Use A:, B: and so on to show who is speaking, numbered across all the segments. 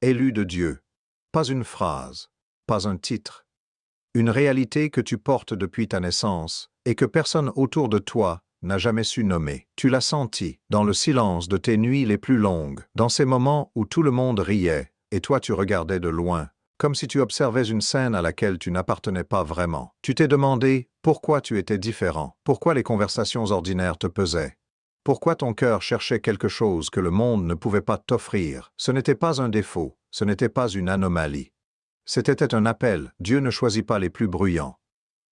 A: élu de Dieu. Pas une phrase, pas un titre. Une réalité que tu portes depuis ta naissance et que personne autour de toi n'a jamais su nommer. Tu l'as senti dans le silence de tes nuits les plus longues, dans ces moments où tout le monde riait et toi tu regardais de loin, comme si tu observais une scène à laquelle tu n'appartenais pas vraiment. Tu t'es demandé pourquoi tu étais différent, pourquoi les conversations ordinaires te pesaient, pourquoi ton cœur cherchait quelque chose que le monde ne pouvait pas t'offrir. Ce n'était pas un défaut, ce n'était pas une anomalie. C'était un appel. Dieu ne choisit pas les plus bruyants.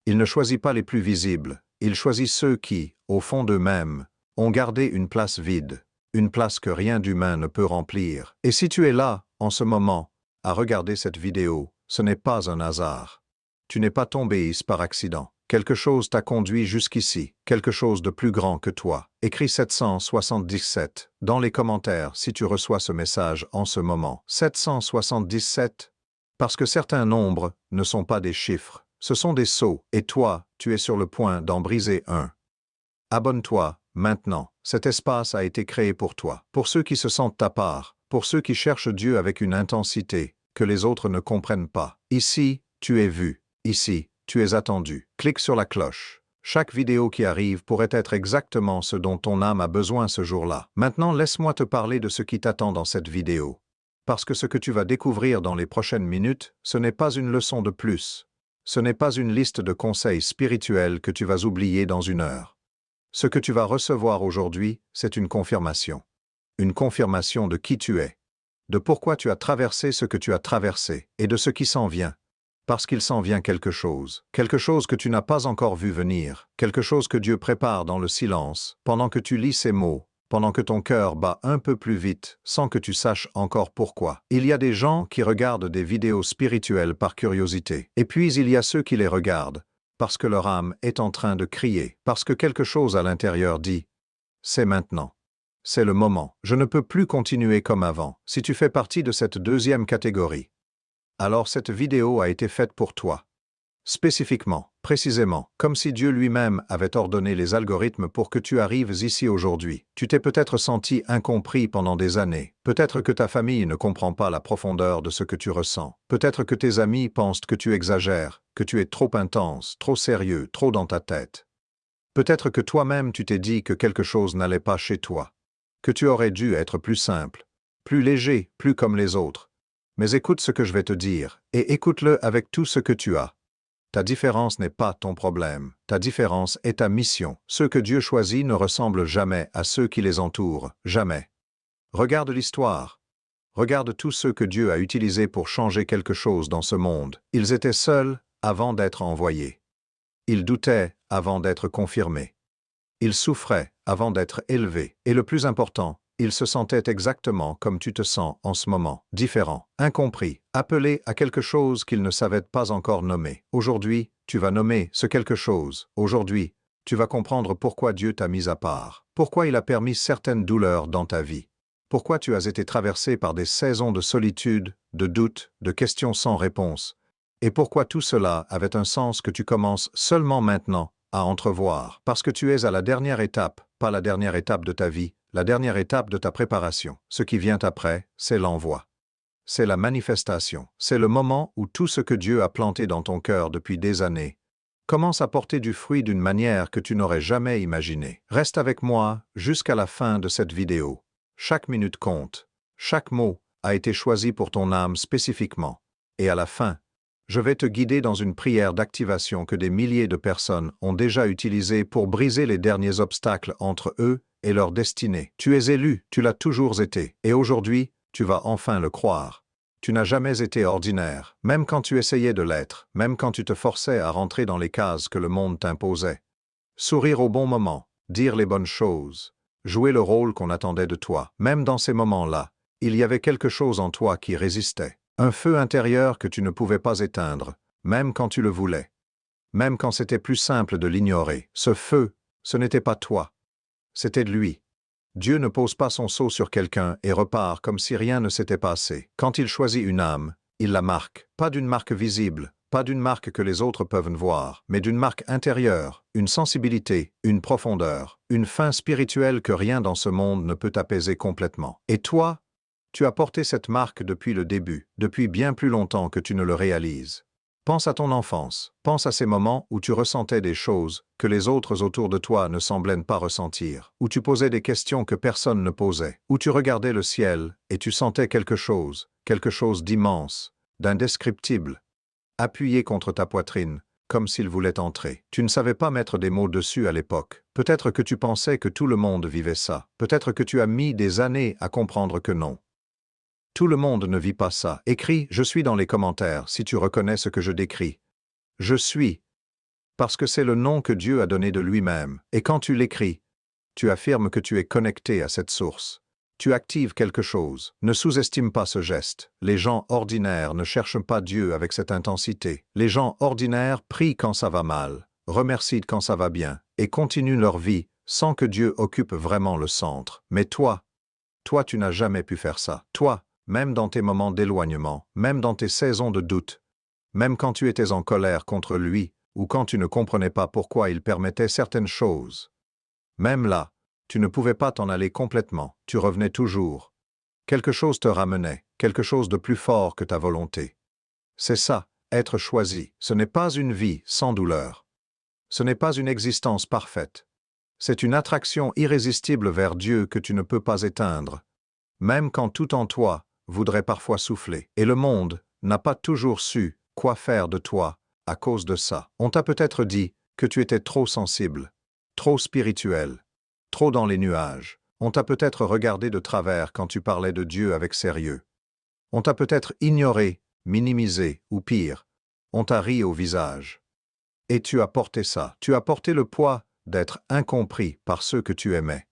A: Il ne choisit pas les plus visibles. Il choisit ceux qui, au fond d'eux-mêmes, ont gardé une place vide, une place que rien d'humain ne peut remplir. Et si tu es là, en ce moment, à regarder cette vidéo, ce n'est pas un hasard. Tu n'es pas tombé ici par accident. Quelque chose t'a conduit jusqu'ici, quelque chose de plus grand que toi. Écris 777 dans les commentaires si tu reçois ce message en ce moment. 777 parce que certains nombres ne sont pas des chiffres, ce sont des sceaux, et toi, tu es sur le point d'en briser un. Abonne-toi, maintenant, cet espace a été créé pour toi, pour ceux qui se sentent à part, pour ceux qui cherchent Dieu avec une intensité que les autres ne comprennent pas. Ici, tu es vu, ici, tu es attendu. Clique sur la cloche. Chaque vidéo qui arrive pourrait être exactement ce dont ton âme a besoin ce jour-là. Maintenant, laisse-moi te parler de ce qui t'attend dans cette vidéo. Parce que ce que tu vas découvrir dans les prochaines minutes, ce n'est pas une leçon de plus. Ce n'est pas une liste de conseils spirituels que tu vas oublier dans une heure. Ce que tu vas recevoir aujourd'hui, c'est une confirmation. Une confirmation de qui tu es, de pourquoi tu as traversé ce que tu as traversé, et de ce qui s'en vient. Parce qu'il s'en vient quelque chose que tu n'as pas encore vu venir, quelque chose que Dieu prépare dans le silence, pendant que tu lis ces mots, pendant que ton cœur bat un peu plus vite, sans que tu saches encore pourquoi. Il y a des gens qui regardent des vidéos spirituelles par curiosité, et puis il y a ceux qui les regardent, parce que leur âme est en train de crier, parce que quelque chose à l'intérieur dit « C'est maintenant. C'est le moment. Je ne peux plus continuer comme avant. » Si tu fais partie de cette deuxième catégorie, alors cette vidéo a été faite pour toi. Spécifiquement, précisément, comme si Dieu lui-même avait ordonné les algorithmes pour que tu arrives ici aujourd'hui. Tu t'es peut-être senti incompris pendant des années. Peut-être que ta famille ne comprend pas la profondeur de ce que tu ressens. Peut-être que tes amis pensent que tu exagères, que tu es trop intense, trop sérieux, trop dans ta tête. Peut-être que toi-même tu t'es dit que quelque chose n'allait pas chez toi, que tu aurais dû être plus simple, plus léger, plus comme les autres. Mais écoute ce que je vais te dire, et écoute-le avec tout ce que tu as. Ta différence n'est pas ton problème, ta différence est ta mission. Ceux que Dieu choisit ne ressemblent jamais à ceux qui les entourent, jamais. Regarde l'histoire. Regarde tous ceux que Dieu a utilisés pour changer quelque chose dans ce monde. Ils étaient seuls avant d'être envoyés. Ils doutaient avant d'être confirmés. Ils souffraient avant d'être élevés. Et le plus important, ils se sentaient exactement comme tu te sens en ce moment, différent, incompris, appelé à quelque chose qu'ils ne savaient pas encore nommer. Aujourd'hui, tu vas nommer ce quelque chose. Aujourd'hui, tu vas comprendre pourquoi Dieu t'a mis à part, pourquoi il a permis certaines douleurs dans ta vie, pourquoi tu as été traversé par des saisons de solitude, de doute, de questions sans réponse, et pourquoi tout cela avait un sens que tu commences seulement maintenant à entrevoir, parce que tu es à la dernière étape, pas la dernière étape de ta vie, la dernière étape de ta préparation. Ce qui vient après, c'est l'envoi. C'est la manifestation. C'est le moment où tout ce que Dieu a planté dans ton cœur depuis des années commence à porter du fruit d'une manière que tu n'aurais jamais imaginée. Reste avec moi jusqu'à la fin de cette vidéo. Chaque minute compte. Chaque mot a été choisi pour ton âme spécifiquement. Et à la fin, je vais te guider dans une prière d'activation que des milliers de personnes ont déjà utilisée pour briser les derniers obstacles entre eux et leur destinée. Tu es élu, tu l'as toujours été, et aujourd'hui, tu vas enfin le croire. Tu n'as jamais été ordinaire, même quand tu essayais de l'être, même quand tu te forçais à rentrer dans les cases que le monde t'imposait. Sourire au bon moment, dire les bonnes choses, jouer le rôle qu'on attendait de toi. Même dans ces moments-là, il y avait quelque chose en toi qui résistait. Un feu intérieur que tu ne pouvais pas éteindre, même quand tu le voulais. Même quand c'était plus simple de l'ignorer. Ce feu, ce n'était pas toi. C'était de lui. Dieu ne pose pas son sceau sur quelqu'un et repart comme si rien ne s'était passé. Quand il choisit une âme, il la marque. Pas d'une marque visible, pas d'une marque que les autres peuvent voir, mais d'une marque intérieure, une sensibilité, une profondeur, une faim spirituelle que rien dans ce monde ne peut apaiser complètement. Et toi, Tu as porté cette marque depuis le début, depuis bien plus longtemps que tu ne le réalises. Pense à ton enfance, pense à ces moments où tu ressentais des choses que les autres autour de toi ne semblaient pas ressentir, où tu posais des questions que personne ne posait, où tu regardais le ciel et tu sentais quelque chose d'immense, d'indescriptible, appuyé contre ta poitrine, comme s'il voulait entrer. Tu ne savais pas mettre des mots dessus à l'époque. Peut-être que tu pensais que tout le monde vivait ça. Peut-être que tu as mis des années à comprendre que non. Tout le monde ne vit pas ça. Écris « Je suis » dans les commentaires si tu reconnais ce que je décris. Je suis, parce que c'est le nom que Dieu a donné de lui-même. Et quand tu l'écris, tu affirmes que tu es connecté à cette source. Tu actives quelque chose. Ne sous-estime pas ce geste. Les gens ordinaires ne cherchent pas Dieu avec cette intensité. Les gens ordinaires prient quand ça va mal, remercient quand ça va bien, et continuent leur vie sans que Dieu occupe vraiment le centre. Mais toi, tu n'as jamais pu faire ça. Toi, même dans tes moments d'éloignement, même dans tes saisons de doute, même quand tu étais en colère contre lui, ou quand tu ne comprenais pas pourquoi il permettait certaines choses. Même là, tu ne pouvais pas t'en aller complètement, tu revenais toujours. Quelque chose te ramenait, quelque chose de plus fort que ta volonté. C'est ça, être choisi. Ce n'est pas une vie sans douleur. Ce n'est pas une existence parfaite. C'est une attraction irrésistible vers Dieu que tu ne peux pas éteindre, même quand tout en toi voudrait parfois souffler. Et le monde n'a pas toujours su quoi faire de toi à cause de ça. On t'a peut-être dit que tu étais trop sensible, trop spirituel, trop dans les nuages. On t'a peut-être regardé de travers quand tu parlais de Dieu avec sérieux. On t'a peut-être ignoré, minimisé, ou pire, on t'a ri au visage. Et tu as porté ça. Tu as porté le poids d'être incompris par ceux que tu aimais.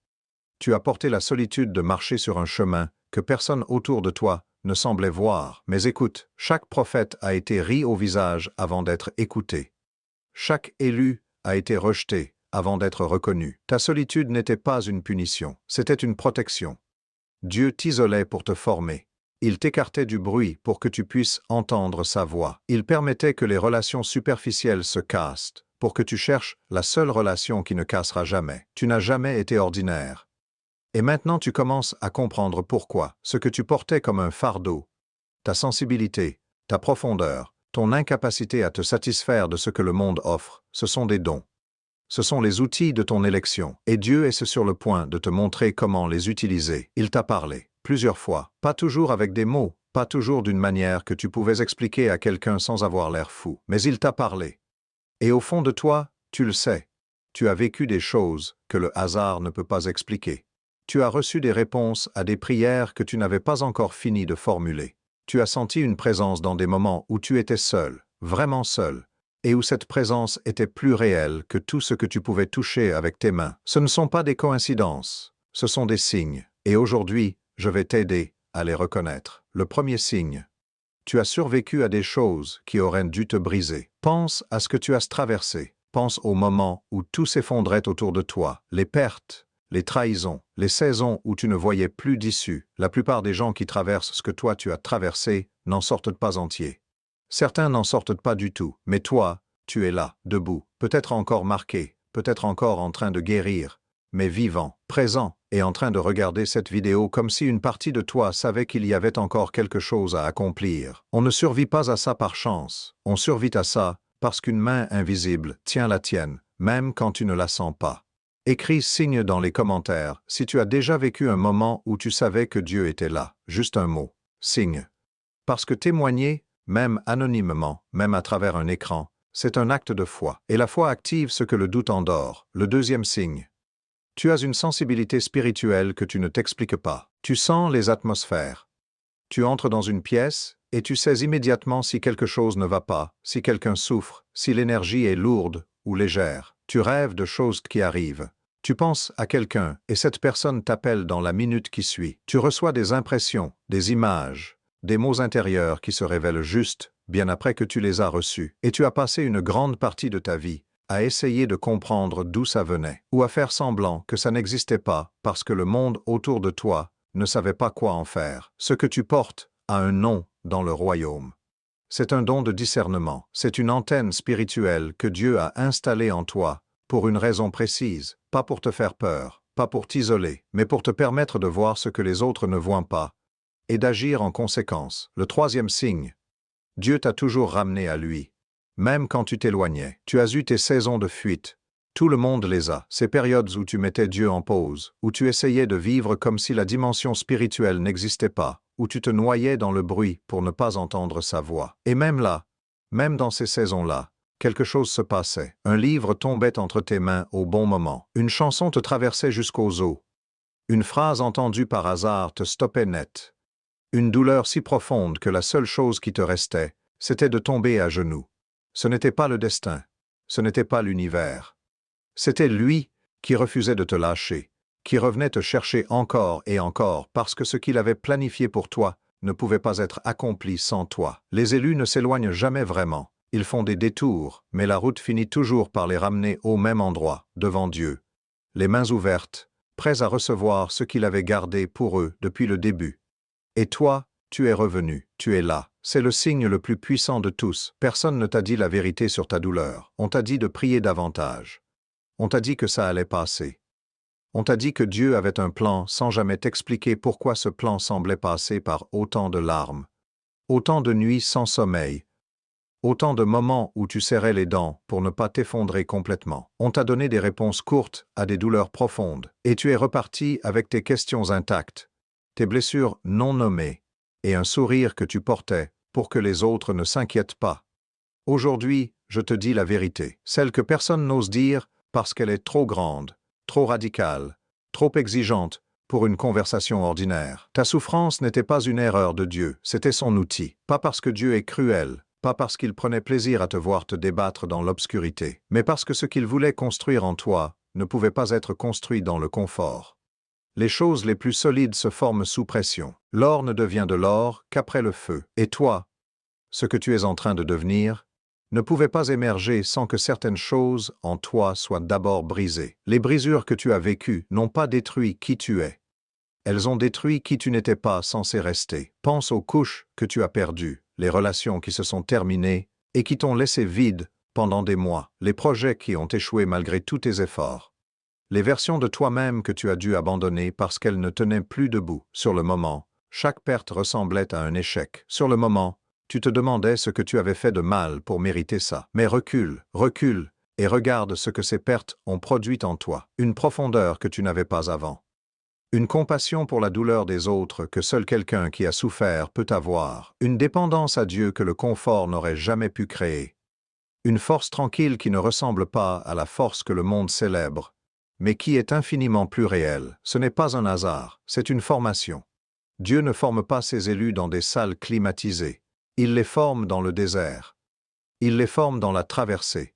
A: Tu as porté la solitude de marcher sur un chemin que personne autour de toi ne semblait voir. Mais écoute, chaque prophète a été ri au visage avant d'être écouté. Chaque élu a été rejeté avant d'être reconnu. Ta solitude n'était pas une punition, c'était une protection. Dieu t'isolait pour te former. Il t'écartait du bruit pour que tu puisses entendre sa voix. Il permettait que les relations superficielles se cassent, pour que tu cherches la seule relation qui ne cassera jamais. Tu n'as jamais été ordinaire. Et maintenant tu commences à comprendre pourquoi ce que tu portais comme un fardeau, ta sensibilité, ta profondeur, ton incapacité à te satisfaire de ce que le monde offre, ce sont des dons. Ce sont les outils de ton élection, et Dieu est sur le point de te montrer comment les utiliser. Il t'a parlé, plusieurs fois, pas toujours avec des mots, pas toujours d'une manière que tu pouvais expliquer à quelqu'un sans avoir l'air fou, mais il t'a parlé. Et au fond de toi, tu le sais, tu as vécu des choses que le hasard ne peut pas expliquer. Tu as reçu des réponses à des prières que tu n'avais pas encore fini de formuler. Tu as senti une présence dans des moments où tu étais seul, vraiment seul, et où cette présence était plus réelle que tout ce que tu pouvais toucher avec tes mains. Ce ne sont pas des coïncidences, ce sont des signes. Et aujourd'hui, je vais t'aider à les reconnaître. Le premier signe. Tu as survécu à des choses qui auraient dû te briser. Pense à ce que tu as traversé. Pense aux moments où tout s'effondrait autour de toi, les pertes, les trahisons, les saisons où tu ne voyais plus d'issue. La plupart des gens qui traversent ce que toi tu as traversé n'en sortent pas entiers. Certains n'en sortent pas du tout, mais toi, tu es là, debout, peut-être encore marqué, peut-être encore en train de guérir, mais vivant, présent, et en train de regarder cette vidéo comme si une partie de toi savait qu'il y avait encore quelque chose à accomplir. On ne survit pas à ça par chance, on survit à ça parce qu'une main invisible tient la tienne, même quand tu ne la sens pas. Écris signe dans les commentaires si tu as déjà vécu un moment où tu savais que Dieu était là, juste un mot, signe. Parce que témoigner, même anonymement, même à travers un écran, c'est un acte de foi. Et la foi active ce que le doute endort. Le deuxième signe. Tu as une sensibilité spirituelle que tu ne t'expliques pas. Tu sens les atmosphères. Tu entres dans une pièce et tu sais immédiatement si quelque chose ne va pas, si quelqu'un souffre, si l'énergie est lourde ou légère. Tu rêves de choses qui arrivent. Tu penses à quelqu'un et cette personne t'appelle dans la minute qui suit. Tu reçois des impressions, des images, des mots intérieurs qui se révèlent justes bien après que tu les as reçus. Et tu as passé une grande partie de ta vie à essayer de comprendre d'où ça venait, ou à faire semblant que ça n'existait pas parce que le monde autour de toi ne savait pas quoi en faire. Ce que tu portes a un nom dans le royaume. C'est un don de discernement, c'est une antenne spirituelle que Dieu a installée en toi pour une raison précise, pas pour te faire peur, pas pour t'isoler, mais pour te permettre de voir ce que les autres ne voient pas, et d'agir en conséquence. Le troisième signe. Dieu t'a toujours ramené à lui. Même quand tu t'éloignais, tu as eu tes saisons de fuite. Tout le monde les a. Ces périodes où tu mettais Dieu en pause, où tu essayais de vivre comme si la dimension spirituelle n'existait pas, où tu te noyais dans le bruit pour ne pas entendre sa voix. Et même là, même dans ces saisons-là, quelque chose se passait. Un livre tombait entre tes mains au bon moment. Une chanson te traversait jusqu'aux os. Une phrase entendue par hasard te stoppait net. Une douleur si profonde que la seule chose qui te restait, c'était de tomber à genoux. Ce n'était pas le destin, ce n'était pas l'univers. C'était lui qui refusait de te lâcher, qui revenait te chercher encore et encore parce que ce qu'il avait planifié pour toi ne pouvait pas être accompli sans toi. Les élus ne s'éloignent jamais vraiment, ils font des détours, mais la route finit toujours par les ramener au même endroit, devant Dieu, les mains ouvertes, prêts à recevoir ce qu'il avait gardé pour eux depuis le début. Et toi, tu es revenu, tu es là. C'est le signe le plus puissant de tous. Personne ne t'a dit la vérité sur ta douleur. On t'a dit de prier davantage. On t'a dit que ça allait passer. On t'a dit que Dieu avait un plan sans jamais t'expliquer pourquoi ce plan semblait passer par autant de larmes, autant de nuits sans sommeil, autant de moments où tu serrais les dents pour ne pas t'effondrer complètement. On t'a donné des réponses courtes à des douleurs profondes, et tu es reparti avec tes questions intactes, tes blessures non nommées, et un sourire que tu portais pour que les autres ne s'inquiètent pas. Aujourd'hui, je te dis la vérité, celle que personne n'ose dire parce qu'elle est trop grande, trop radicale, trop exigeante pour une conversation ordinaire. Ta souffrance n'était pas une erreur de Dieu, c'était son outil. Pas parce que Dieu est cruel, pas parce qu'il prenait plaisir à te voir te débattre dans l'obscurité, mais parce que ce qu'il voulait construire en toi ne pouvait pas être construit dans le confort. Les choses les plus solides se forment sous pression. L'or ne devient de l'or qu'après le feu. Et toi, ce que tu es en train de devenir, ne pouvait pas émerger sans que certaines choses en toi soient d'abord brisées. Les brisures que tu as vécues n'ont pas détruit qui tu es. Elles ont détruit qui tu n'étais pas censé rester. Pense aux couches que tu as perdues, les relations qui se sont terminées et qui t'ont laissé vide pendant des mois, les projets qui ont échoué malgré tous tes efforts, les versions de toi-même que tu as dû abandonner parce qu'elles ne tenaient plus debout. Sur le moment, chaque perte ressemblait à un échec. Sur le moment, tu te demandais ce que tu avais fait de mal pour mériter ça. Mais recule, recule, et regarde ce que ces pertes ont produit en toi. Une profondeur que tu n'avais pas avant. Une compassion pour la douleur des autres que seul quelqu'un qui a souffert peut avoir. Une dépendance à Dieu que le confort n'aurait jamais pu créer. Une force tranquille qui ne ressemble pas à la force que le monde célèbre, mais qui est infiniment plus réelle. Ce n'est pas un hasard, c'est une formation. Dieu ne forme pas ses élus dans des salles climatisées. Il les forme dans le désert. Il les forme dans la traversée.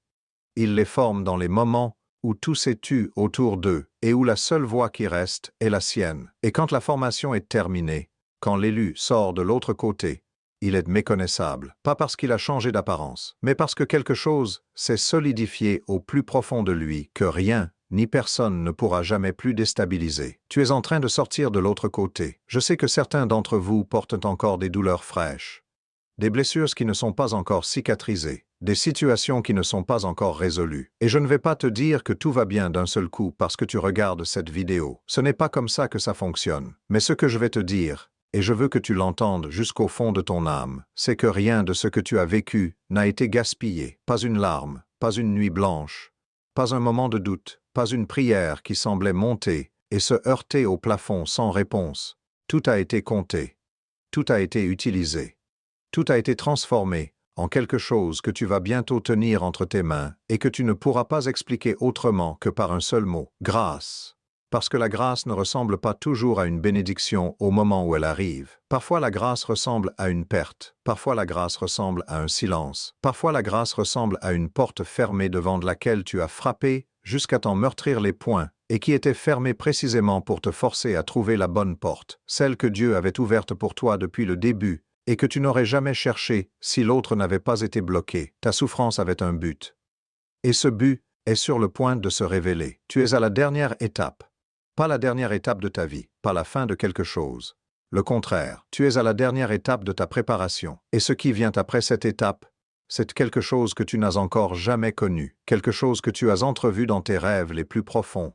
A: Il les forme dans les moments où tout s'est tu autour d'eux et où la seule voix qui reste est la sienne. Et quand la formation est terminée, quand l'élu sort de l'autre côté, il est méconnaissable, pas parce qu'il a changé d'apparence, mais parce que quelque chose s'est solidifié au plus profond de lui que rien ni personne ne pourra jamais plus déstabiliser. Tu es en train de sortir de l'autre côté. Je sais que certains d'entre vous portent encore des douleurs fraîches, des blessures qui ne sont pas encore cicatrisées, des situations qui ne sont pas encore résolues. Et je ne vais pas te dire que tout va bien d'un seul coup parce que tu regardes cette vidéo. Ce n'est pas comme ça que ça fonctionne. Mais ce que je vais te dire, et je veux que tu l'entendes jusqu'au fond de ton âme, c'est que rien de ce que tu as vécu n'a été gaspillé. Pas une larme, pas une nuit blanche, pas un moment de doute, pas une prière qui semblait monter et se heurter au plafond sans réponse. Tout a été compté. Tout a été utilisé. Tout a été transformé en quelque chose que tu vas bientôt tenir entre tes mains et que tu ne pourras pas expliquer autrement que par un seul mot, grâce. Parce que la grâce ne ressemble pas toujours à une bénédiction au moment où elle arrive. Parfois la grâce ressemble à une perte, parfois la grâce ressemble à un silence, parfois la grâce ressemble à une porte fermée devant laquelle tu as frappé jusqu'à t'en meurtrir les poings et qui était fermée précisément pour te forcer à trouver la bonne porte, celle que Dieu avait ouverte pour toi depuis le début, et que tu n'aurais jamais cherché si l'autre n'avait pas été bloqué. Ta souffrance avait un but. Et ce but est sur le point de se révéler. Tu es à la dernière étape. Pas la dernière étape de ta vie, pas la fin de quelque chose. Le contraire, tu es à la dernière étape de ta préparation. Et ce qui vient après cette étape, c'est quelque chose que tu n'as encore jamais connu, quelque chose que tu as entrevu dans tes rêves les plus profonds,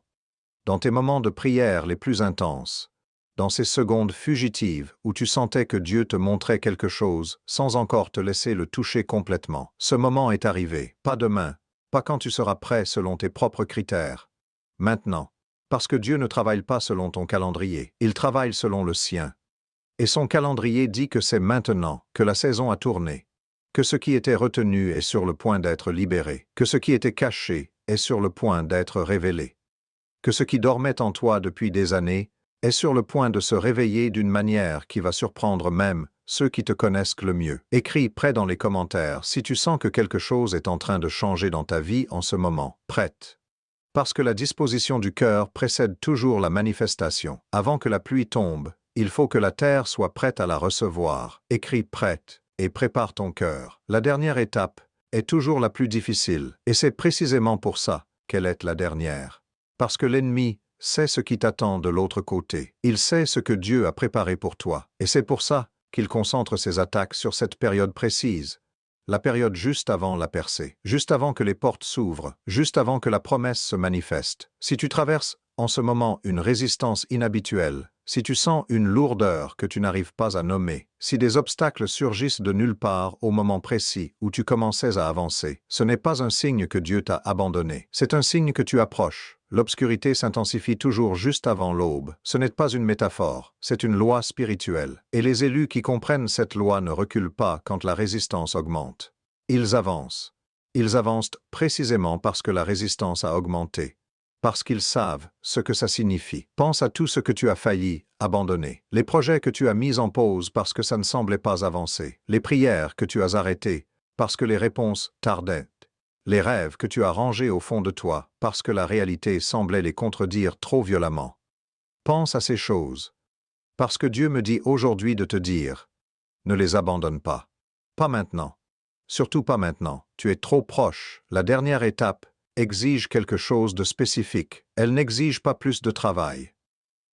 A: dans tes moments de prière les plus intenses, dans ces secondes fugitives où tu sentais que Dieu te montrait quelque chose sans encore te laisser le toucher complètement. Ce moment est arrivé, pas demain, pas quand tu seras prêt selon tes propres critères. Maintenant. Parce que Dieu ne travaille pas selon ton calendrier, il travaille selon le sien. Et son calendrier dit que c'est maintenant que la saison a tourné, que ce qui était retenu est sur le point d'être libéré, que ce qui était caché est sur le point d'être révélé, que ce qui dormait en toi depuis des années est sur le point de se réveiller d'une manière qui va surprendre même ceux qui te connaissent le mieux. Écris près dans les commentaires si tu sens que quelque chose est en train de changer dans ta vie en ce moment. Prête. Parce que la disposition du cœur précède toujours la manifestation. Avant que la pluie tombe, il faut que la terre soit prête à la recevoir. Écris prête et prépare ton cœur. La dernière étape est toujours la plus difficile, et c'est précisément pour ça qu'elle est la dernière. Parce que l'ennemi sait ce qui t'attend de l'autre côté. Il sait ce que Dieu a préparé pour toi, et c'est pour ça qu'il concentre ses attaques sur cette période précise. La période juste avant la percée, juste avant que les portes s'ouvrent, juste avant que la promesse se manifeste. Si tu traverses en ce moment une résistance inhabituelle, si tu sens une lourdeur que tu n'arrives pas à nommer, si des obstacles surgissent de nulle part au moment précis où tu commençais à avancer, ce n'est pas un signe que Dieu t'a abandonné, c'est un signe que tu approches. L'obscurité s'intensifie toujours juste avant l'aube. Ce n'est pas une métaphore, c'est une loi spirituelle. Et les élus qui comprennent cette loi ne reculent pas quand la résistance augmente. Ils avancent. Ils avancent précisément parce que la résistance a augmenté. Parce qu'ils savent ce que ça signifie. Pense à tout ce que tu as failli abandonner. Les projets que tu as mis en pause parce que ça ne semblait pas avancer. Les prières que tu as arrêtées parce que les réponses tardaient. Les rêves que tu as rangés au fond de toi parce que la réalité semblait les contredire trop violemment. Pense à ces choses. Parce que Dieu me dit aujourd'hui de te dire, ne les abandonne pas. Pas maintenant. Surtout pas maintenant. Tu es trop proche. La dernière étape exige quelque chose de spécifique. Elle n'exige pas plus de travail.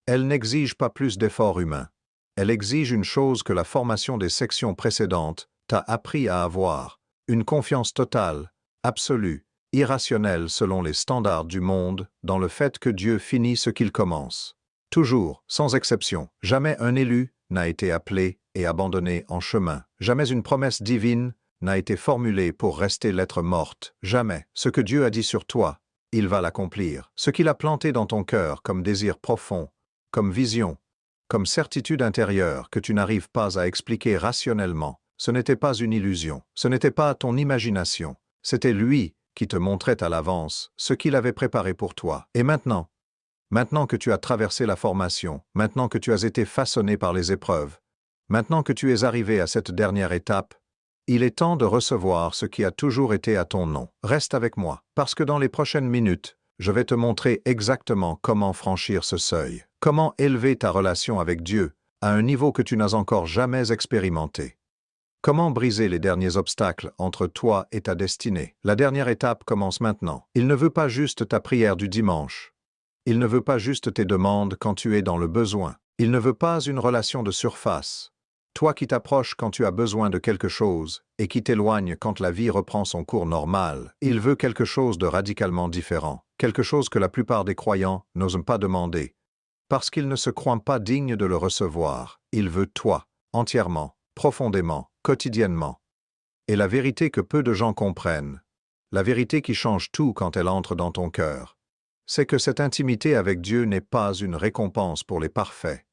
A: Elle n'exige pas plus d'efforts humains. Elle exige une chose que la formation des sections précédentes t'a appris à avoir, une confiance totale, absolue, irrationnelle selon les standards du monde, dans le fait que Dieu finit ce qu'il commence. Toujours, sans exception, jamais un élu n'a été appelé et abandonné en chemin. Jamais une promesse divine n'a été formulée pour rester lettre morte. Jamais. Ce que Dieu a dit sur toi, il va l'accomplir. Ce qu'il a planté dans ton cœur comme désir profond, comme vision, comme certitude intérieure que tu n'arrives pas à expliquer rationnellement, ce n'était pas une illusion, ce n'était pas ton imagination. C'était lui qui te montrait à l'avance ce qu'il avait préparé pour toi. Et maintenant que tu as traversé la formation, maintenant que tu as été façonné par les épreuves, maintenant que tu es arrivé à cette dernière étape, il est temps de recevoir ce qui a toujours été à ton nom. Reste avec moi, parce que dans les prochaines minutes, je vais te montrer exactement comment franchir ce seuil, comment élever ta relation avec Dieu à un niveau que tu n'as encore jamais expérimenté. Comment briser les derniers obstacles entre toi et ta destinée? La dernière étape commence maintenant. Il ne veut pas juste ta prière du dimanche. Il ne veut pas juste tes demandes quand tu es dans le besoin. Il ne veut pas une relation de surface. Toi qui t'approches quand tu as besoin de quelque chose et qui t'éloignes quand la vie reprend son cours normal. Il veut quelque chose de radicalement différent, quelque chose que la plupart des croyants n'osent pas demander, parce qu'ils ne se croient pas dignes de le recevoir. Il veut toi, entièrement, profondément, quotidiennement. Et la vérité que peu de gens comprennent, la vérité qui change tout quand elle entre dans ton cœur, c'est que cette intimité avec Dieu n'est pas une récompense pour les parfaits.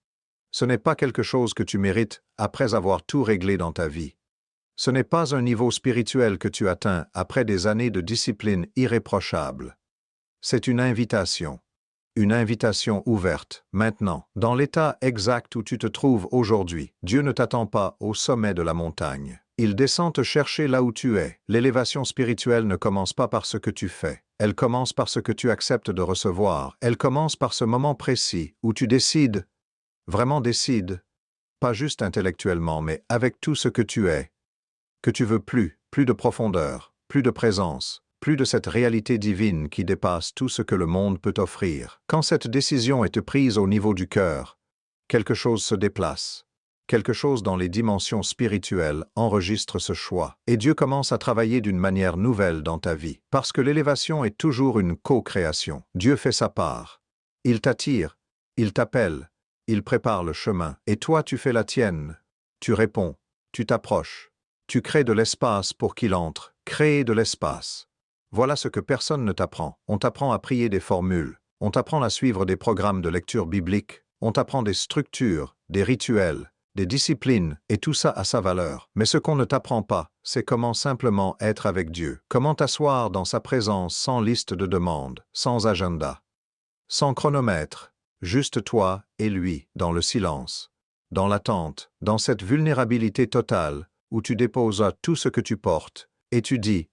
A: Ce n'est pas quelque chose que tu mérites après avoir tout réglé dans ta vie. Ce n'est pas un niveau spirituel que tu atteins après des années de discipline irréprochable. C'est une invitation ouverte, maintenant, dans l'état exact où tu te trouves aujourd'hui. Dieu ne t'attend pas au sommet de la montagne. Il descend te chercher là où tu es. L'élévation spirituelle ne commence pas par ce que tu fais. Elle commence par ce que tu acceptes de recevoir. Elle commence par ce moment précis où tu décides, vraiment décides, pas juste intellectuellement, mais avec tout ce que tu es, que tu veux plus de profondeur, plus de présence, plus de cette réalité divine qui dépasse tout ce que le monde peut offrir. Quand cette décision est prise au niveau du cœur, quelque chose se déplace. Quelque chose dans les dimensions spirituelles enregistre ce choix. Et Dieu commence à travailler d'une manière nouvelle dans ta vie. Parce que l'élévation est toujours une co-création. Dieu fait sa part. Il t'attire, il t'appelle, il prépare le chemin, et toi tu fais la tienne. Tu réponds, tu t'approches. Tu crées de l'espace pour qu'il entre, créer de l'espace. Voilà ce que personne ne t'apprend. On t'apprend à prier des formules, on t'apprend à suivre des programmes de lecture biblique, on t'apprend des structures, des rituels, des disciplines, et tout ça a sa valeur. Mais ce qu'on ne t'apprend pas, c'est comment simplement être avec Dieu, comment t'asseoir dans sa présence sans liste de demandes, sans agenda, sans chronomètre, juste toi et lui, dans le silence, dans l'attente, dans cette vulnérabilité totale, où tu déposes tout ce que tu portes, et tu dis,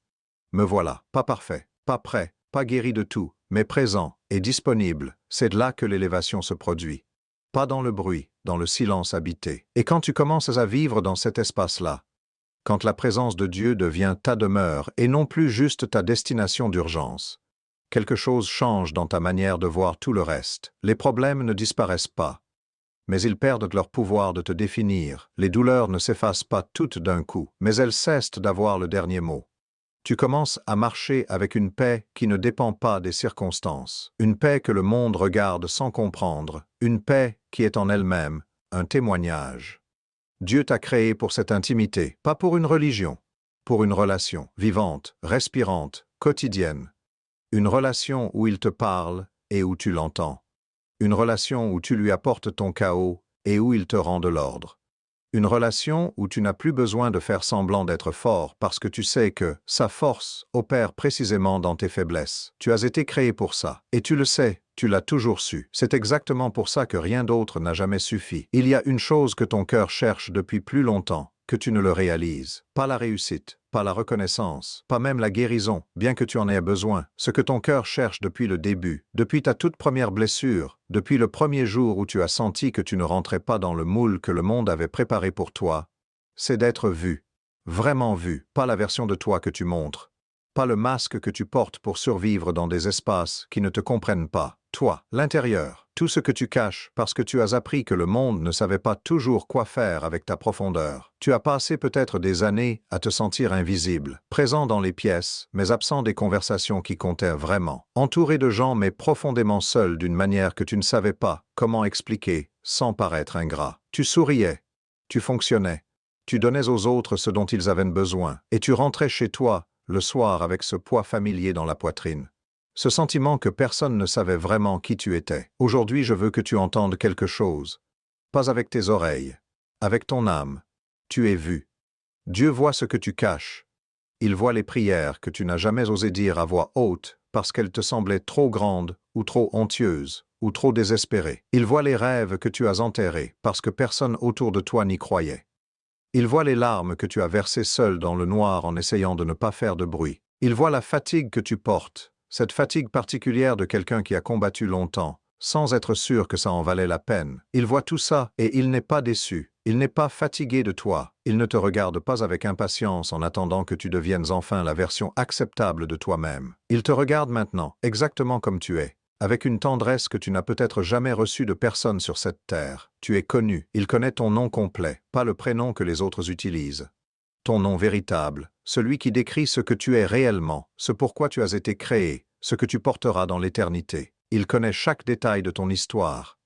A: me voilà, pas parfait, pas prêt, pas guéri de tout, mais présent et disponible. C'est là que l'élévation se produit. Pas dans le bruit, dans le silence habité. Et quand tu commences à vivre dans cet espace-là, quand la présence de Dieu devient ta demeure et non plus juste ta destination d'urgence, quelque chose change dans ta manière de voir tout le reste. Les problèmes ne disparaissent pas, mais ils perdent leur pouvoir de te définir. Les douleurs ne s'effacent pas toutes d'un coup, mais elles cessent d'avoir le dernier mot. Tu commences à marcher avec une paix qui ne dépend pas des circonstances, une paix que le monde regarde sans comprendre, une paix qui est en elle-même un témoignage. Dieu t'a créé pour cette intimité, pas pour une religion, pour une relation vivante, respirante, quotidienne. Une relation où il te parle et où tu l'entends. Une relation où tu lui apportes ton chaos et où il te rend de l'ordre. Une relation où tu n'as plus besoin de faire semblant d'être fort parce que tu sais que sa force opère précisément dans tes faiblesses. Tu as été créé pour ça. Et tu le sais, tu l'as toujours su. C'est exactement pour ça que rien d'autre n'a jamais suffi. Il y a une chose que ton cœur cherche depuis plus longtemps, que tu ne le réalises. Pas la réussite, pas la reconnaissance, pas même la guérison, bien que tu en aies besoin. Ce que ton cœur cherche depuis le début, depuis ta toute première blessure, depuis le premier jour où tu as senti que tu ne rentrais pas dans le moule que le monde avait préparé pour toi, c'est d'être vu. Vraiment vu, pas la version de toi que tu montres. Pas le masque que tu portes pour survivre dans des espaces qui ne te comprennent pas. Toi, l'intérieur, tout ce que tu caches parce que tu as appris que le monde ne savait pas toujours quoi faire avec ta profondeur. Tu as passé peut-être des années à te sentir invisible, présent dans les pièces, mais absent des conversations qui comptaient vraiment. Entouré de gens mais profondément seul d'une manière que tu ne savais pas comment expliquer sans paraître ingrat. Tu souriais, tu fonctionnais, tu donnais aux autres ce dont ils avaient besoin, et tu rentrais chez toi le soir avec ce poids familier dans la poitrine. Ce sentiment que personne ne savait vraiment qui tu étais. Aujourd'hui, je veux que tu entendes quelque chose. Pas avec tes oreilles, avec ton âme. Tu es vu. Dieu voit ce que tu caches. Il voit les prières que tu n'as jamais osé dire à voix haute parce qu'elles te semblaient trop grandes ou trop hontieuses ou trop désespérées. Il voit les rêves que tu as enterrés parce que personne autour de toi n'y croyait. Il voit les larmes que tu as versées seul dans le noir en essayant de ne pas faire de bruit. Il voit la fatigue que tu portes, cette fatigue particulière de quelqu'un qui a combattu longtemps, sans être sûr que ça en valait la peine. Il voit tout ça et il n'est pas déçu. Il n'est pas fatigué de toi. Il ne te regarde pas avec impatience en attendant que tu deviennes enfin la version acceptable de toi-même. Il te regarde maintenant, exactement comme tu es, avec une tendresse que tu n'as peut-être jamais reçue de personne sur cette terre. Tu es connu. Il connaît ton nom complet, pas le prénom que les autres utilisent. Ton nom véritable, celui qui décrit ce que tu es réellement, ce pourquoi tu as été créé, ce que tu porteras dans l'éternité. Il connaît chaque détail de ton histoire,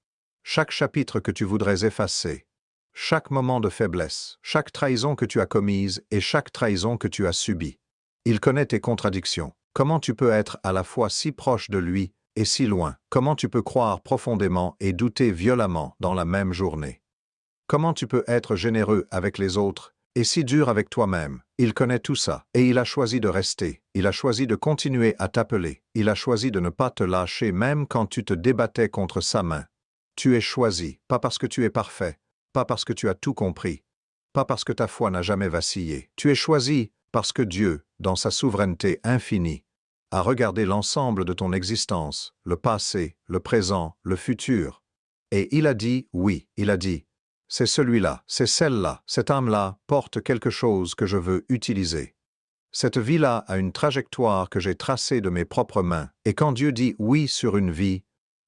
A: chaque chapitre que tu voudrais effacer, chaque moment de faiblesse, chaque trahison que tu as commise et chaque trahison que tu as subie. Il connaît tes contradictions. Comment tu peux être à la fois si proche de lui et si loin? Comment tu peux croire profondément et douter violemment dans la même journée? Comment tu peux être généreux avec les autres et si dur avec toi-même? Il connaît tout ça, et il a choisi de rester, il a choisi de continuer à t'appeler, il a choisi de ne pas te lâcher même quand tu te débattais contre sa main. Tu es choisi, pas parce que tu es parfait, pas parce que tu as tout compris, pas parce que ta foi n'a jamais vacillé. Tu es choisi parce que Dieu, dans sa souveraineté infinie, a regardé l'ensemble de ton existence, le passé, le présent, le futur, et il a dit oui, il a dit, c'est celui-là, c'est celle-là, cette âme-là porte quelque chose que je veux utiliser. Cette vie-là a une trajectoire que j'ai tracée de mes propres mains, et quand Dieu dit oui sur une vie,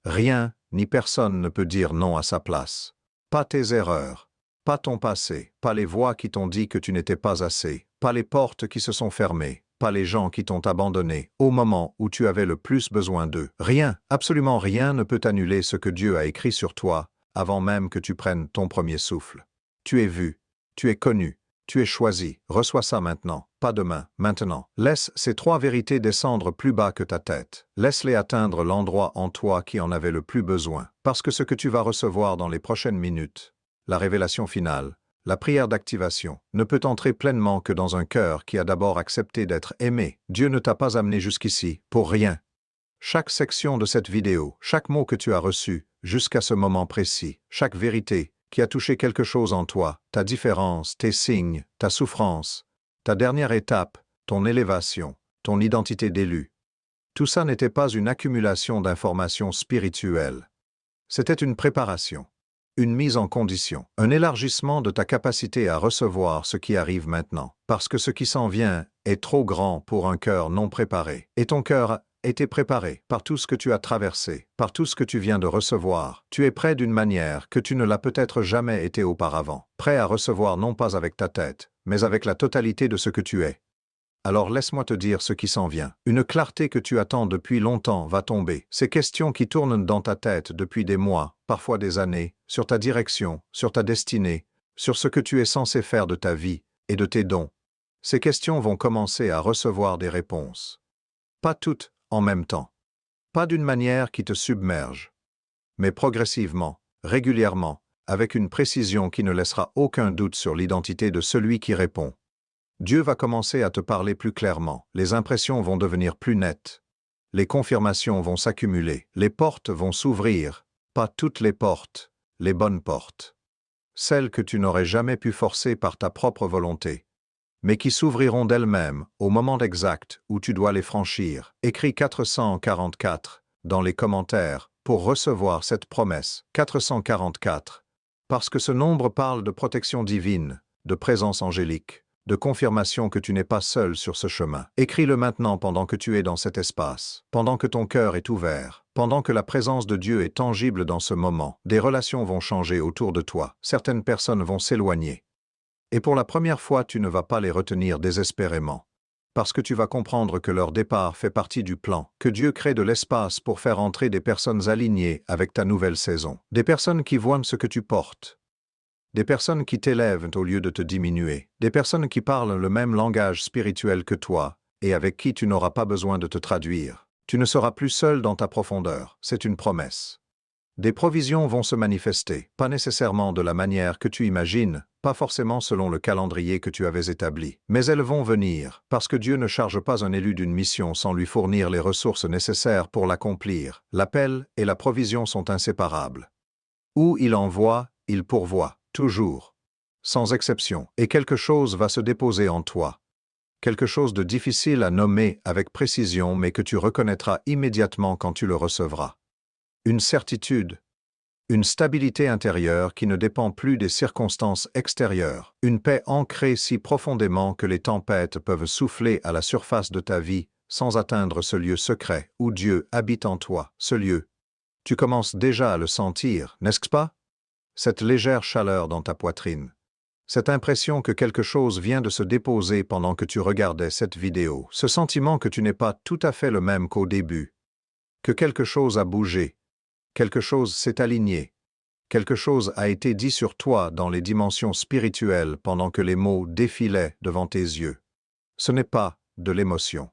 A: rien ni personne ne peut dire non à sa place. Pas tes erreurs, pas ton passé, pas les voix qui t'ont dit que tu n'étais pas assez, pas les portes qui se sont fermées, pas les gens qui t'ont abandonné au moment où tu avais le plus besoin d'eux. Rien, absolument rien ne peut annuler ce que Dieu a écrit sur toi, avant même que tu prennes ton premier souffle. Tu es vu, tu es connu, tu es choisi. Reçois ça maintenant, pas demain, maintenant. Laisse ces 3 vérités descendre plus bas que ta tête. Laisse-les atteindre l'endroit en toi qui en avait le plus besoin. Parce que ce que tu vas recevoir dans les prochaines minutes, la révélation finale, la prière d'activation, ne peut entrer pleinement que dans un cœur qui a d'abord accepté d'être aimé. Dieu ne t'a pas amené jusqu'ici pour rien. Chaque section de cette vidéo, chaque mot que tu as reçu, jusqu'à ce moment précis, chaque vérité qui a touché quelque chose en toi, ta différence, tes signes, ta souffrance, ta dernière étape, ton élévation, ton identité d'élu. Tout ça n'était pas une accumulation d'informations spirituelles. C'était une préparation, une mise en condition, un élargissement de ta capacité à recevoir ce qui arrive maintenant, parce que ce qui s'en vient est trop grand pour un cœur non préparé. Et ton cœur a été préparé par tout ce que tu as traversé, par tout ce que tu viens de recevoir. Tu es prêt d'une manière que tu ne l'as peut-être jamais été auparavant, prêt à recevoir non pas avec ta tête, mais avec la totalité de ce que tu es. Alors laisse-moi te dire ce qui s'en vient. Une clarté que tu attends depuis longtemps va tomber. Ces questions qui tournent dans ta tête depuis des mois, parfois des années, sur ta direction, sur ta destinée, sur ce que tu es censé faire de ta vie et de tes dons. Ces questions vont commencer à recevoir des réponses. Pas toutes en même temps. Pas d'une manière qui te submerge. Mais progressivement, régulièrement, avec une précision qui ne laissera aucun doute sur l'identité de celui qui répond. Dieu va commencer à te parler plus clairement, les impressions vont devenir plus nettes, les confirmations vont s'accumuler, les portes vont s'ouvrir, pas toutes les portes, les bonnes portes. Celles que tu n'aurais jamais pu forcer par ta propre volonté, mais qui s'ouvriront d'elles-mêmes au moment exact où tu dois les franchir. Écris 444 dans les commentaires pour recevoir cette promesse. 444, parce que ce nombre parle de protection divine, de présence angélique, de confirmation que tu n'es pas seul sur ce chemin. Écris-le maintenant pendant que tu es dans cet espace, pendant que ton cœur est ouvert, pendant que la présence de Dieu est tangible dans ce moment. Des relations vont changer autour de toi, certaines personnes vont s'éloigner. Et pour la première fois, tu ne vas pas les retenir désespérément, parce que tu vas comprendre que leur départ fait partie du plan, que Dieu crée de l'espace pour faire entrer des personnes alignées avec ta nouvelle saison, des personnes qui voient ce que tu portes, des personnes qui t'élèvent au lieu de te diminuer, des personnes qui parlent le même langage spirituel que toi et avec qui tu n'auras pas besoin de te traduire. Tu ne seras plus seul dans ta profondeur, c'est une promesse. Des provisions vont se manifester, pas nécessairement de la manière que tu imagines, pas forcément selon le calendrier que tu avais établi, mais elles vont venir, parce que Dieu ne charge pas un élu d'une mission sans lui fournir les ressources nécessaires pour l'accomplir. L'appel et la provision sont inséparables. Où il envoie, il pourvoit, toujours, sans exception, et quelque chose va se déposer en toi. Quelque chose de difficile à nommer avec précision, mais que tu reconnaîtras immédiatement quand tu le recevras. Une certitude, une stabilité intérieure qui ne dépend plus des circonstances extérieures, une paix ancrée si profondément que les tempêtes peuvent souffler à la surface de ta vie sans atteindre ce lieu secret où Dieu habite en toi, ce lieu. Tu commences déjà à le sentir, n'est-ce pas? Cette légère chaleur dans ta poitrine, cette impression que quelque chose vient de se déposer pendant que tu regardais cette vidéo, ce sentiment que tu n'es pas tout à fait le même qu'au début, que quelque chose a bougé. Quelque chose s'est aligné. Quelque chose a été dit sur toi dans les dimensions spirituelles pendant que les mots défilaient devant tes yeux. Ce n'est pas de l'émotion.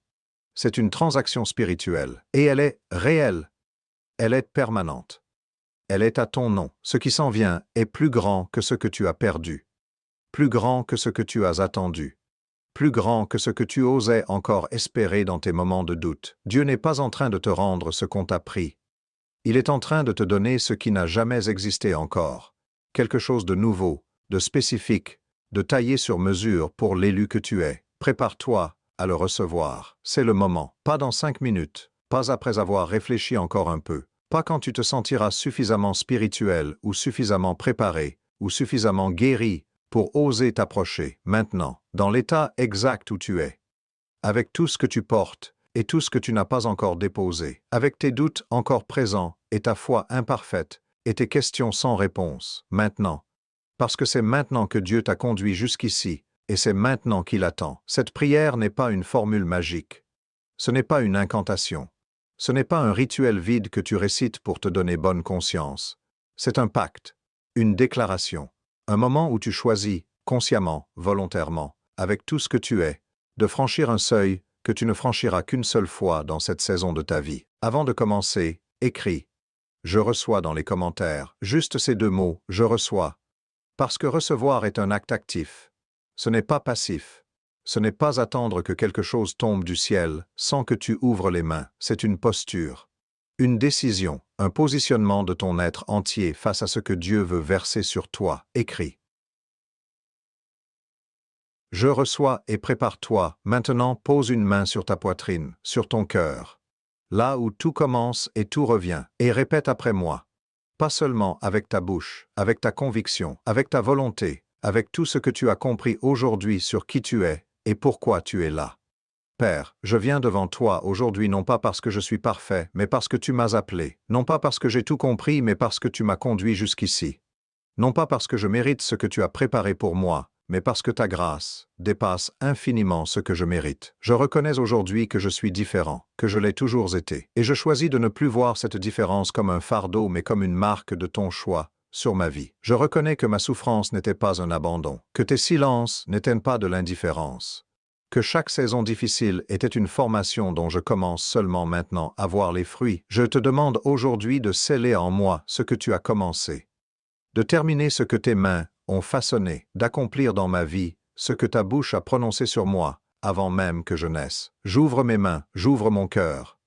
A: C'est une transaction spirituelle. Et elle est réelle. Elle est permanente. Elle est à ton nom. Ce qui s'en vient est plus grand que ce que tu as perdu. Plus grand que ce que tu as attendu. Plus grand que ce que tu osais encore espérer dans tes moments de doute. Dieu n'est pas en train de te rendre ce qu'on t'a pris. Il est en train de te donner ce qui n'a jamais existé encore, quelque chose de nouveau, de spécifique, de taillé sur mesure pour l'élu que tu es. Prépare-toi à le recevoir. C'est le moment, pas dans 5 minutes, pas après avoir réfléchi encore un peu, pas quand tu te sentiras suffisamment spirituel ou suffisamment préparé ou suffisamment guéri pour oser t'approcher, maintenant, dans l'état exact où tu es, avec tout ce que tu portes, et tout ce que tu n'as pas encore déposé, avec tes doutes encore présents, et ta foi imparfaite, et tes questions sans réponse, maintenant. Parce que c'est maintenant que Dieu t'a conduit jusqu'ici, et c'est maintenant qu'il attend. Cette prière n'est pas une formule magique. Ce n'est pas une incantation. Ce n'est pas un rituel vide que tu récites pour te donner bonne conscience. C'est un pacte, une déclaration, un moment où tu choisis, consciemment, volontairement, avec tout ce que tu es, de franchir un seuil que tu ne franchiras qu'une seule fois dans cette saison de ta vie. Avant de commencer, écris. Je reçois dans les commentaires, juste ces deux mots, je reçois. Parce que recevoir est un acte actif. Ce n'est pas passif. Ce n'est pas attendre que quelque chose tombe du ciel sans que tu ouvres les mains. C'est une posture. Une décision, un positionnement de ton être entier face à ce que Dieu veut verser sur toi. Écris. Je reçois et prépare-toi. Maintenant, pose une main sur ta poitrine, sur ton cœur. Là où tout commence et tout revient. Et répète après moi. Pas seulement avec ta bouche, avec ta conviction, avec ta volonté, avec tout ce que tu as compris aujourd'hui sur qui tu es et pourquoi tu es là. Père, je viens devant toi aujourd'hui non pas parce que je suis parfait, mais parce que tu m'as appelé, non pas parce que j'ai tout compris, mais parce que tu m'as conduit jusqu'ici. Non pas parce que je mérite ce que tu as préparé pour moi, mais parce que ta grâce dépasse infiniment ce que je mérite. Je reconnais aujourd'hui que je suis différent, que je l'ai toujours été, et je choisis de ne plus voir cette différence comme un fardeau mais comme une marque de ton choix sur ma vie. Je reconnais que ma souffrance n'était pas un abandon, que tes silences n'étaient pas de l'indifférence, que chaque saison difficile était une formation dont je commence seulement maintenant à voir les fruits. Je te demande aujourd'hui de sceller en moi ce que tu as commencé, de terminer ce que tes mains ont façonné, d'accomplir dans ma vie ce que ta bouche a prononcé sur moi avant même que je naisse. J'ouvre mes mains, j'ouvre mon cœur.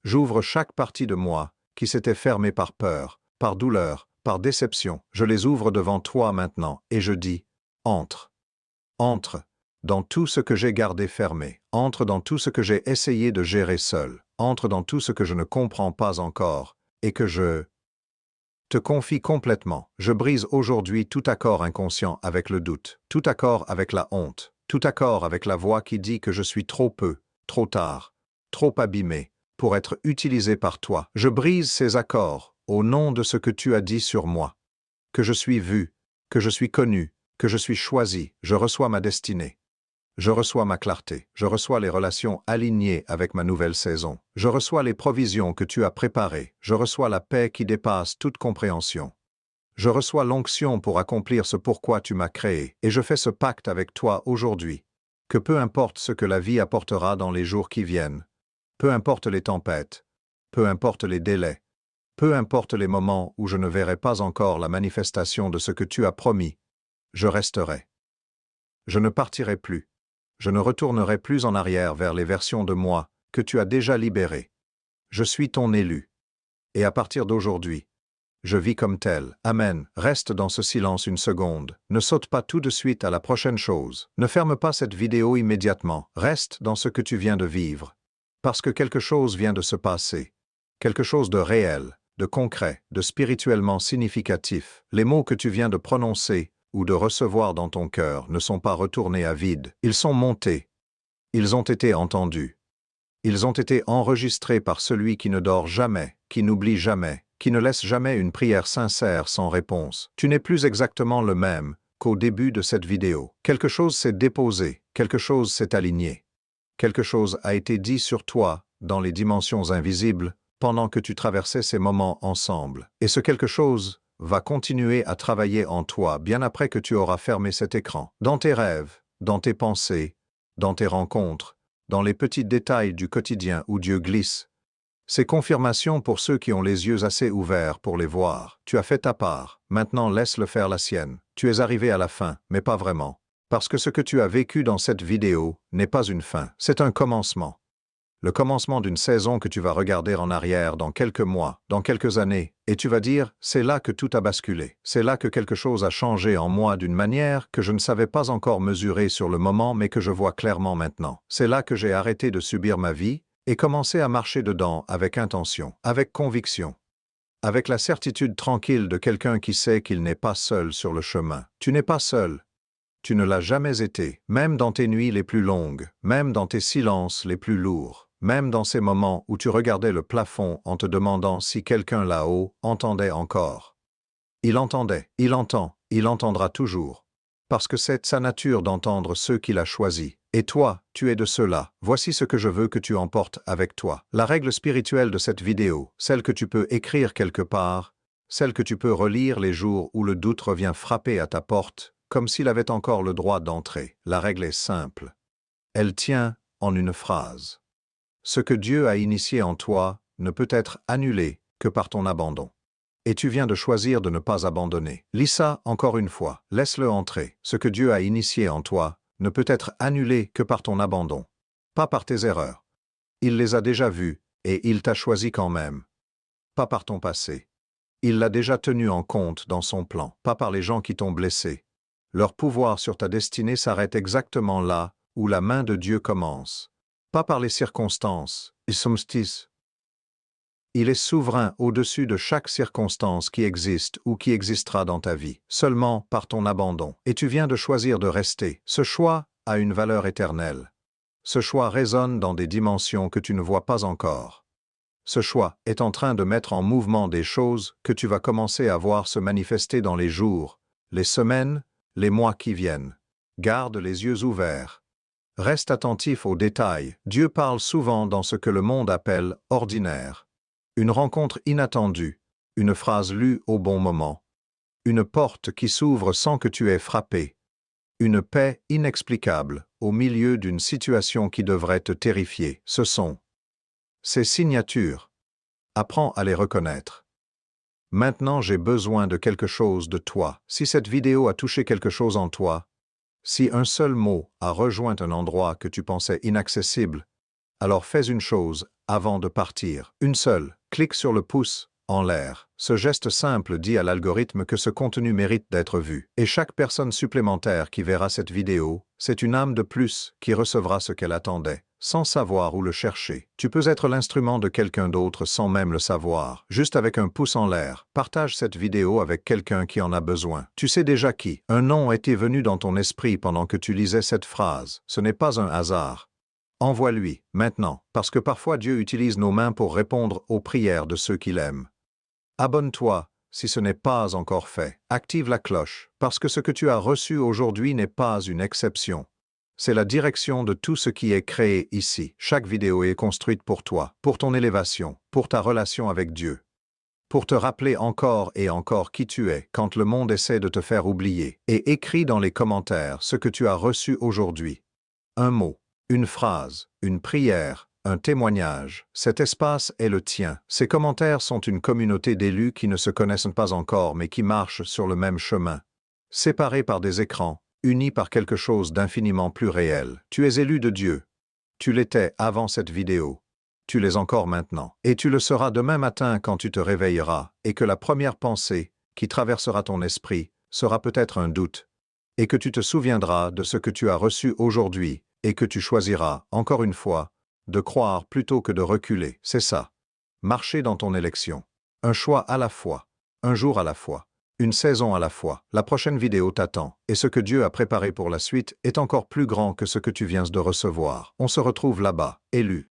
A: J'ouvre chaque partie de moi qui s'était fermée par peur, par douleur, par déception. Je les ouvre devant toi maintenant et je dis, entre. Entre dans tout ce que j'ai gardé fermé. Entre dans tout ce que j'ai essayé de gérer seul. Entre dans tout ce que je ne comprends pas encore et que je te confie complètement. Je brise aujourd'hui tout accord inconscient avec le doute, tout accord avec la honte, tout accord avec la voix qui dit que je suis trop peu, trop tard, trop abîmé pour être utilisé par toi. Je brise ces accords au nom de ce que tu as dit sur moi. Que je suis vu, que je suis connu, que je suis choisi. Je reçois ma destinée. Je reçois ma clarté, je reçois les relations alignées avec ma nouvelle saison. Je reçois les provisions que tu as préparées, je reçois la paix qui dépasse toute compréhension. Je reçois l'onction pour accomplir ce pourquoi tu m'as créé, et je fais ce pacte avec toi aujourd'hui, que peu importe ce que la vie apportera dans les jours qui viennent, peu importe les tempêtes, peu importe les délais, peu importe les moments où je ne verrai pas encore la manifestation de ce que tu as promis, je resterai. Je ne partirai plus. Je ne retournerai plus en arrière vers les versions de moi que tu as déjà libérées. Je suis ton élu. Et à partir d'aujourd'hui, je vis comme tel. Amen. Reste dans ce silence une seconde. Ne saute pas tout de suite à la prochaine chose. Ne ferme pas cette vidéo immédiatement. Reste dans ce que tu viens de vivre. Parce que quelque chose vient de se passer. Quelque chose de réel, de concret, de spirituellement significatif. Les mots que tu viens de prononcer ou de recevoir dans ton cœur ne sont pas retournés à vide. Ils sont montés. Ils ont été entendus. Ils ont été enregistrés par celui qui ne dort jamais, qui n'oublie jamais, qui ne laisse jamais une prière sincère sans réponse. Tu n'es plus exactement le même qu'au début de cette vidéo. Quelque chose s'est déposé, quelque chose s'est aligné. Quelque chose a été dit sur toi dans les dimensions invisibles pendant que tu traversais ces moments ensemble. Et ce quelque chose va continuer à travailler en toi bien après que tu auras fermé cet écran. Dans tes rêves, dans tes pensées, dans tes rencontres, dans les petits détails du quotidien où Dieu glisse. Ces confirmations pour ceux qui ont les yeux assez ouverts pour les voir. Tu as fait ta part, maintenant laisse-le faire la sienne. Tu es arrivé à la fin, mais pas vraiment. Parce que ce que tu as vécu dans cette vidéo n'est pas une fin, c'est un commencement. Le commencement d'une saison que tu vas regarder en arrière dans quelques mois, dans quelques années, et tu vas dire, c'est là que tout a basculé. C'est là que quelque chose a changé en moi d'une manière que je ne savais pas encore mesurer sur le moment mais que je vois clairement maintenant. C'est là que j'ai arrêté de subir ma vie et commencé à marcher dedans avec intention, avec conviction, avec la certitude tranquille de quelqu'un qui sait qu'il n'est pas seul sur le chemin. Tu n'es pas seul. Tu ne l'as jamais été, même dans tes nuits les plus longues, même dans tes silences les plus lourds. Même dans ces moments où tu regardais le plafond en te demandant si quelqu'un là-haut entendait encore. Il entendait, il entend, il entendra toujours. Parce que c'est sa nature d'entendre ceux qu'il a choisis. Et toi, tu es de ceux-là. Voici ce que je veux que tu emportes avec toi. La règle spirituelle de cette vidéo, celle que tu peux écrire quelque part, celle que tu peux relire les jours où le doute revient frapper à ta porte, comme s'il avait encore le droit d'entrer. La règle est simple. Elle tient en une phrase. Ce que Dieu a initié en toi ne peut être annulé que par ton abandon. Et tu viens de choisir de ne pas abandonner. Lis ça encore une fois, laisse-le entrer. Ce que Dieu a initié en toi ne peut être annulé que par ton abandon, pas par tes erreurs. Il les a déjà vues, et il t'a choisi quand même. Pas par ton passé. Il l'a déjà tenu en compte dans son plan, pas par les gens qui t'ont blessé. Leur pouvoir sur ta destinée s'arrête exactement là où la main de Dieu commence. Pas par les circonstances. Il est souverain au-dessus de chaque circonstance qui existe ou qui existera dans ta vie, seulement par ton abandon. Et tu viens de choisir de rester. Ce choix a une valeur éternelle. Ce choix résonne dans des dimensions que tu ne vois pas encore. Ce choix est en train de mettre en mouvement des choses que tu vas commencer à voir se manifester dans les jours, les semaines, les mois qui viennent. Garde les yeux ouverts. Reste attentif aux détails. Dieu parle souvent dans ce que le monde appelle « ordinaire ». Une rencontre inattendue, une phrase lue au bon moment, une porte qui s'ouvre sans que tu aies frappé, une paix inexplicable au milieu d'une situation qui devrait te terrifier. Ce sont ces signatures. Apprends à les reconnaître. Maintenant, j'ai besoin de quelque chose de toi. Si cette vidéo a touché quelque chose en toi, si un seul mot a rejoint un endroit que tu pensais inaccessible, alors fais une chose avant de partir. Une seule. Clique sur le pouce en l'air. Ce geste simple dit à l'algorithme que ce contenu mérite d'être vu. Et chaque personne supplémentaire qui verra cette vidéo, c'est une âme de plus qui recevra ce qu'elle attendait, sans savoir où le chercher. Tu peux être l'instrument de quelqu'un d'autre sans même le savoir. Juste avec un pouce en l'air, partage cette vidéo avec quelqu'un qui en a besoin. Tu sais déjà qui. Un nom était venu dans ton esprit pendant que tu lisais cette phrase. Ce n'est pas un hasard. Envoie-lui, maintenant, parce que parfois Dieu utilise nos mains pour répondre aux prières de ceux qu'il aime. Abonne-toi, si ce n'est pas encore fait. Active la cloche, parce que ce que tu as reçu aujourd'hui n'est pas une exception. C'est la direction de tout ce qui est créé ici. Chaque vidéo est construite pour toi, pour ton élévation, pour ta relation avec Dieu. Pour te rappeler encore et encore qui tu es quand le monde essaie de te faire oublier. Et écris dans les commentaires ce que tu as reçu aujourd'hui. Un mot. Une phrase, une prière, un témoignage. Cet espace est le tien. Ces commentaires sont une communauté d'élus qui ne se connaissent pas encore mais qui marchent sur le même chemin. Séparés par des écrans, unis par quelque chose d'infiniment plus réel. Tu es élu de Dieu. Tu l'étais avant cette vidéo. Tu l'es encore maintenant. Et tu le seras demain matin quand tu te réveilleras et que la première pensée qui traversera ton esprit sera peut-être un doute. Et que tu te souviendras de ce que tu as reçu aujourd'hui. Et que tu choisiras, encore une fois, de croire plutôt que de reculer. C'est ça. Marcher dans ton élection. Un choix à la fois. Un jour à la fois. Une saison à la fois. La prochaine vidéo t'attend. Et ce que Dieu a préparé pour la suite est encore plus grand que ce que tu viens de recevoir. On se retrouve là-bas, élu.